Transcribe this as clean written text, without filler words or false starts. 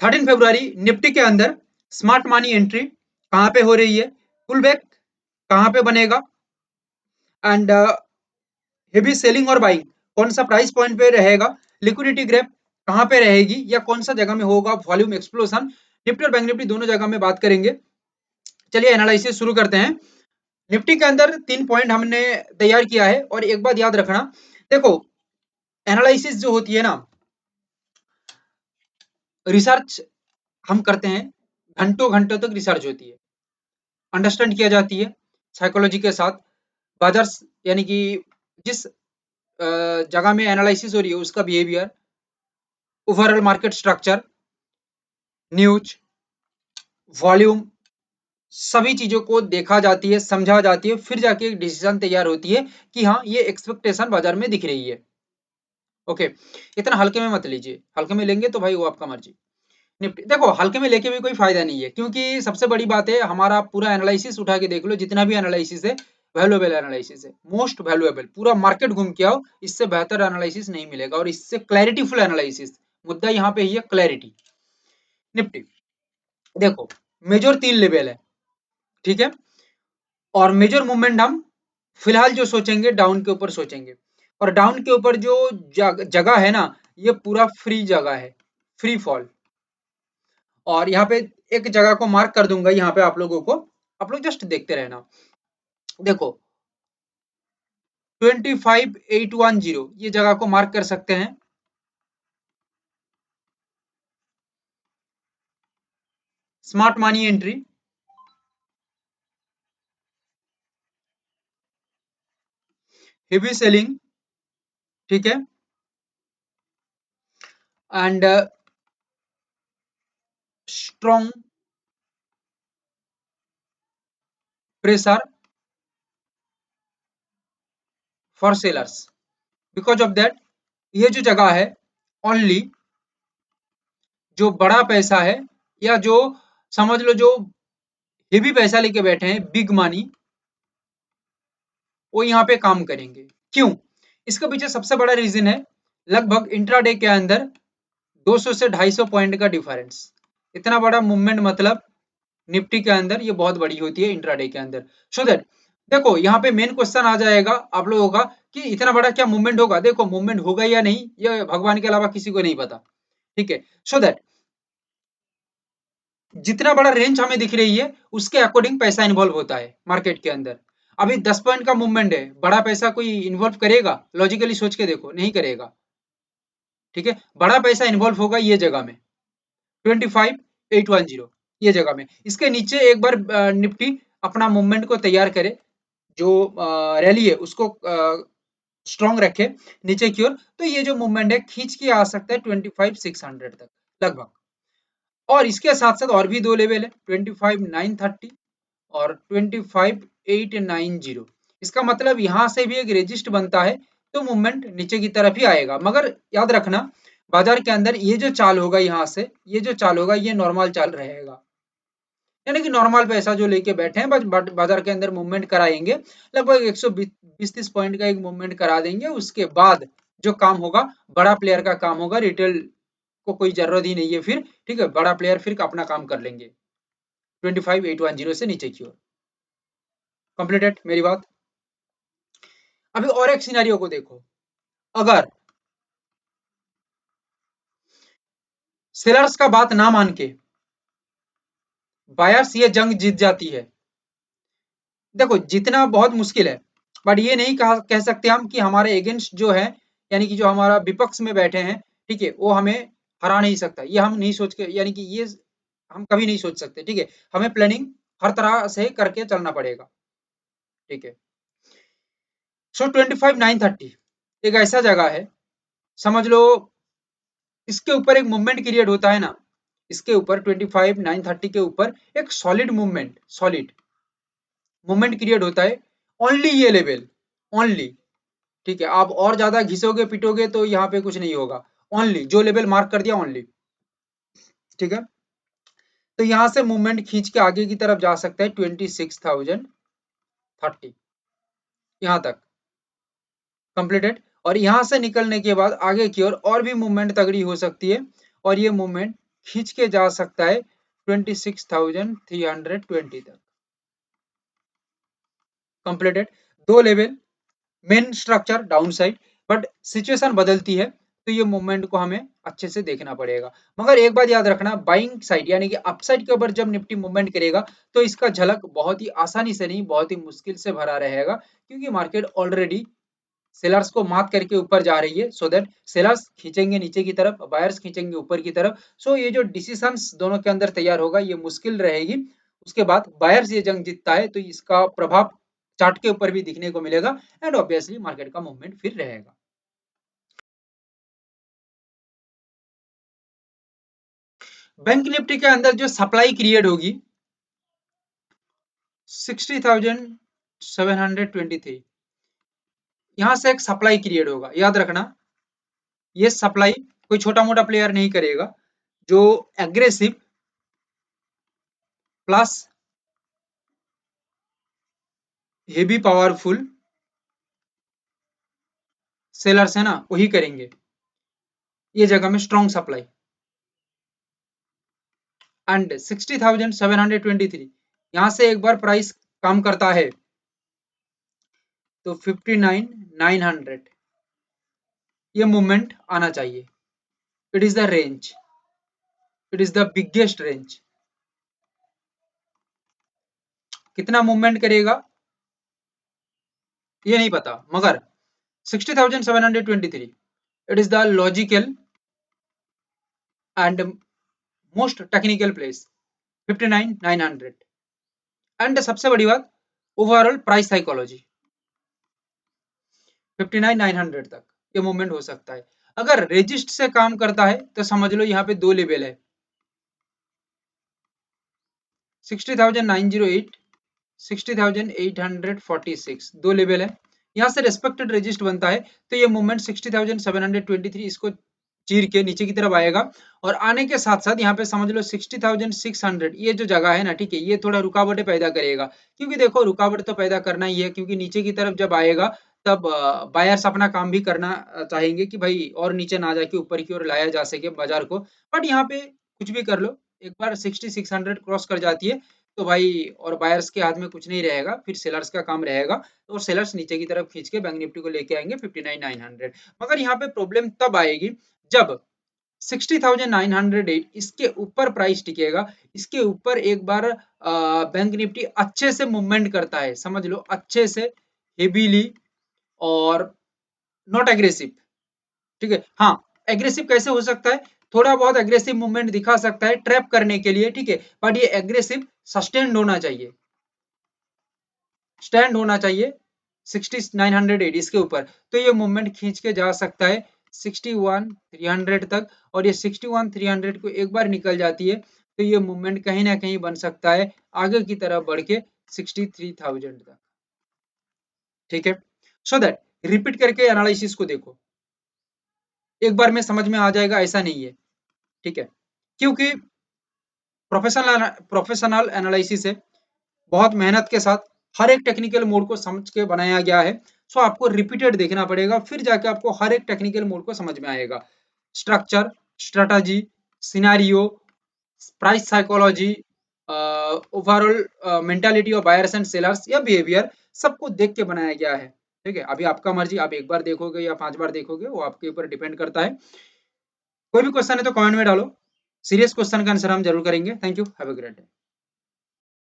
13 फरवरी Nifty के अंदर smart money entry कहां पे हो रही है, पुल बैक कहां पे बनेगा, एंड हेवी सेलिंग और बाइंग कौन सा प्राइस पॉइंट पे रहेगा, लिक्विडिटी ग्रैप कहां पे रहेगी या कौन सा जगह में होगा वॉल्यूम एक्सप्लोजन, निफ्टी और बैंक निफ्टी दोनों जगह में बात करेंगे। चलिए एनालिसिस शुरू करते हैं। निफ्टी के अंदर 3 पॉइंट हमने तैयार किया है और एक बात याद रखना, देखो एनालिसिस जो होती है ना, रिसर्च हम करते हैं, घंटों घंटों तक रिसर्च होती है, अंडरस्टैंड किया जाती है साइकोलॉजी के साथ, बाजार यानी कि जिस जगह में एनालिसिस हो रही है उसका behaviour, overall market structure, news, volume, सभी चीजों को देखा जाती है, समझा जाती है, फिर जाके एक डिसीजन तैयार होती है कि हाँ ये एक्सपेक्टेशन बाजार में दिख रही है। ओके, इतना हल्के में मत लीजिए, हल्के में लेंगे तो भाई वो आपका मर्जी। निफ्टी देखो हल्के में लेके भी कोई फायदा नहीं है, क्योंकि सबसे बड़ी बात है हमारा पूरा एनालिसिस उठा के देख लो, जितना भी एनालिसिस है वैल्यूएबल एनालिसिस है, मोस्ट वैल्यूएबल, पूरा मार्केट घूम के आओ, इससे बेहतर एनालिसिस नहीं मिलेगा और इससे क्लैरिटीफुल एनालिसिस, मुद्दा यहाँ पे ही है क्लैरिटी। निफ्टी देखो मेजर 3 लेवल है, ठीक है, और मेजर मूवमेंट हम फिलहाल जो सोचेंगे डाउन के ऊपर सोचेंगे, और डाउन के ऊपर जो जगह है ना, ये पूरा फ्री जगह है, फ्री फॉल, और यहाँ पे एक जगह को मार्क कर दूंगा यहाँ पे आप लोगों को, आप लोग जस्ट देखते रहना। देखो 25810 ये जगह को मार्क कर सकते हैं, smart money entry, heavy selling, ठीक है, and strong pressure for sellers, because of that ये जो जगह है ओनली जो बड़ा पैसा है या जो समझ लो जो हेवी पैसा लेके बैठे हैं, बिग मनी, वो यहाँ पे काम करेंगे। क्यों? इसके पीछे सबसे बड़ा रीजन है लगभग इंट्राडे के अंदर 200 से 250 पॉइंट का डिफरेंस, इतना बड़ा मूवमेंट मतलब निफ्टी के अंदर ये बहुत बड़ी होती है इंट्राडे के अंदर। सो दैट देखो यहाँ पे मेन क्वेश्चन आ जाएगा आप लोगों का कि इतना बड़ा क्या मूवमेंट होगा, देखो मूवमेंट होगा या नहीं ये भगवान के अलावा किसी को नहीं पता, ठीक है। सो दैट जितना बड़ा रेंज हमें दिख रही है उसके अकॉर्डिंग पैसा इन्वॉल्व होता है मार्केट के अंदर। अभी 10 पॉइंट का मूवमेंट है, बड़ा पैसा कोई इन्वॉल्व करेगा? लॉजिकली सोच के देखो, नहीं करेगा, ठीक है। बड़ा पैसा इन्वॉल्व होगा ये जगह में 25810 ये जगह में, इसके नीचे एक बार निफ्टी अपना मूवमेंट को तैयार करे, जो रैली है उसको स्ट्रॉन्ग रखे नीचे की ओर, तो ये जो मूवमेंट है खींच के आ सकता है 25600 तक लगभग। और इसके साथ साथ और भी 2 लेवल है 25930 और 25890, इसका मतलब यहाँ से भी एक रेजिस्ट बनता है, तो मूवमेंट नीचे की तरफ ही आएगा। मगर याद रखना बाजार के अंदर ये जो चाल होगा, यहाँ से ये जो चाल होगा ये नॉर्मल चाल रहेगा, यानी कि नॉर्मल पैसा जो लेके बैठे हैं बाजार के अंदर मूवमेंट कराएंगे, लगभग 120-30 पॉइंट का एक मूवमेंट करा देंगे, उसके बाद जो काम होगा बड़ा प्लेयर का काम होगा, रिटेल को कोई जरूरत ही नहीं है फिर, ठीक है, बड़ा प्लेयर फिर अपना काम कर लेंगे 25810 से नीचे की ओर। कंप्लीटेड मेरी बात। अभी और एक सिनेरियो को देखो, अगर सेलर्स का बात ना मान के बायर्स ये जंग जीत जाती है, देखो जीतना बहुत मुश्किल है, बट ये नहीं कह सकते हम कि हमारे अगेंस्ट जो है, यानी कि जो हमारा विपक्ष में बैठे हैं, ठीक है, वो हमें हरा नहीं सकता, ये हम नहीं सोच के, यानी कि ये हम कभी नहीं सोच सकते, ठीक है। हमें प्लानिंग हर तरह से करके चलना पड़ेगा, ठीक है। सो 25930 एक ऐसा जगह है, समझ लो इसके ऊपर एक मूवमेंट क्रिएट होता है ना, इसके ऊपर 25930 के ऊपर एक solid movement, solid movement create होता है, ओनली ये लेवल, ओनली, ठीक है। आप और ज्यादा घिसोगे पिटोगे तो यहाँ पे कुछ नहीं होगा, ओनली जो लेवल मार्क कर दिया ओनली, ठीक है। तो यहाँ से मूवमेंट खींच के आगे की तरफ जा सकता है 26030 यहाँ तक कंप्लीटेड, और यहाँ से निकलने के बाद आगे की ओर और भी मूवमेंट तगड़ी हो सकती है, और ये मूवमेंट खींच के जा सकता है 26,320 तक। कंप्लीटेड। दो level, main structure down side, but situation बदलती है तो ये मूवमेंट को हमें अच्छे से देखना पड़ेगा। मगर एक बात याद रखना, बाइंग साइड यानी कि अपसाइड के ऊपर जब निफ्टी मूवमेंट करेगा तो इसका झलक बहुत ही आसानी से नहीं, बहुत ही मुश्किल से भरा रहेगा, क्योंकि मार्केट ऑलरेडी सेलर्स को मात करके ऊपर जा रही है। सो दैट सेलर्स खींचेंगे नीचे की तरफ, बायर्स खींचेंगे ऊपर की तरफ। सो ये जो डिसीजंस दोनों के अंदर तैयार होगा ये मुश्किल रहेगी। उसके बाद बायर्स ये जंग जीतता है तो इसका प्रभाव चार्ट के ऊपर भी दिखने को मिलेगा एंड ऑब्वियसली मार्केट का मूवमेंट फिर रहेगा। बैंक निफ्टी के अंदर जो सप्लाई क्रिएट होगी 60,723, यहां से एक सप्लाई क्रिएट होगा। याद रखना ये सप्लाई कोई छोटा मोटा प्लेयर नहीं करेगा, जो aggressive plus heavy powerful sellers है ना, वही करेंगे ये जगह में स्ट्रॉन्ग सप्लाई। एंड 60,723 यहां से एक बार प्राइस कम करता है तो 59,900 ये मूवमेंट आना चाहिए। It is the range, it is the biggest range. कितना मूवमेंट करेगा ये नहीं पता, मगर 60,723 it is the logical and most technical place 59,900। And सबसे बड़ी बात, ओवरऑल प्राइस साइकोलॉजी 59,900 तक ये मूवमेंट हो सकता है। अगर रेजिस्ट से काम करता है तो समझ लो यहाँ पे दो लेवल है, 60,908, 60,846 दो लेवल है। यहाँ से रेस्पेक्टेड रेजिस्ट बनता है तो ये मूवमेंट 60,723 इसको चीर के नीचे की तरफ आएगा। और आने के साथ साथ यहाँ पे समझ लो 60,600 ये जो जगह है ना, ठीक है, ये थोड़ा रुकावटें पैदा करेगा, क्योंकि देखो रुकावट तो पैदा करना ही है, क्योंकि नीचे की तरफ जब आएगा तब बायर्स अपना काम भी करना चाहेंगे कि भाई और नीचे ना जाके ऊपर की ओर लाया जा सके बाजार को। बट यहाँ पे कुछ भी कर लो, एक बार 60,600 क्रॉस कर जाती है तो भाई और बायर्स के हाथ में कुछ नहीं रहेगा, फिर सेलर्स का काम रहेगा। और सेलर्स नीचे की तरफ खींच के बैंक निफ्टी को लेके आएंगे 59,900। मगर यहाँ पे प्रॉब्लम तब आएगी जब 60,908 इसके ऊपर प्राइस टिकेगा, इसके ऊपर एक बार बैंक निफ्टी अच्छे से मूवमेंट करता है, समझ लो अच्छे से, हेवीली और नॉट एग्रेसिव। ठीक है, हाँ, एग्रेसिव कैसे हो सकता है, थोड़ा बहुत एग्रेसिव मूवमेंट दिखा सकता है ट्रैप करने के लिए, ठीक है, बट ये एग्रेसिव सस्टेन्ड होना चाहिए, स्टैंड होना चाहिए 60,908 इसके ऊपर। तो ये मूवमेंट खींच के जा सकता है 61,300 तक, और ये 61,300 को एक बार निकल जाती है तो ये मूवमेंट कहीं ना कहीं बन सकता है आगे की तरफ बढ़ के 63,000 तक। ठीक है, सो दैट रिपीट करके एनालिसिस को देखो, एक बार में समझ में आ जाएगा ऐसा नहीं है। ठीक है, क्योंकि प्रोफेशनल एनालिसिस है, बहुत मेहनत के साथ हर एक टेक्निकल मोड को समझ के बनाया गया है। सो आपको रिपीटेड देखना पड़ेगा, फिर जाके आपको हर एक टेक्निकल मोड को समझ में आएगा। Structure, strategy, scenario, price psychology, overall mentality of buyers and sellers या बिहेवियर, सबको देख के बनाया गया है। ठीक है, अभी आपका मर्जी, आप एक बार देखोगे या 5 बार देखोगे वो आपके ऊपर डिपेंड करता है। कोई भी क्वेश्चन है तो कमेंट में डालो, सीरियस क्वेश्चन का आंसर हम जरूर करेंगे। Thank you, have a great day.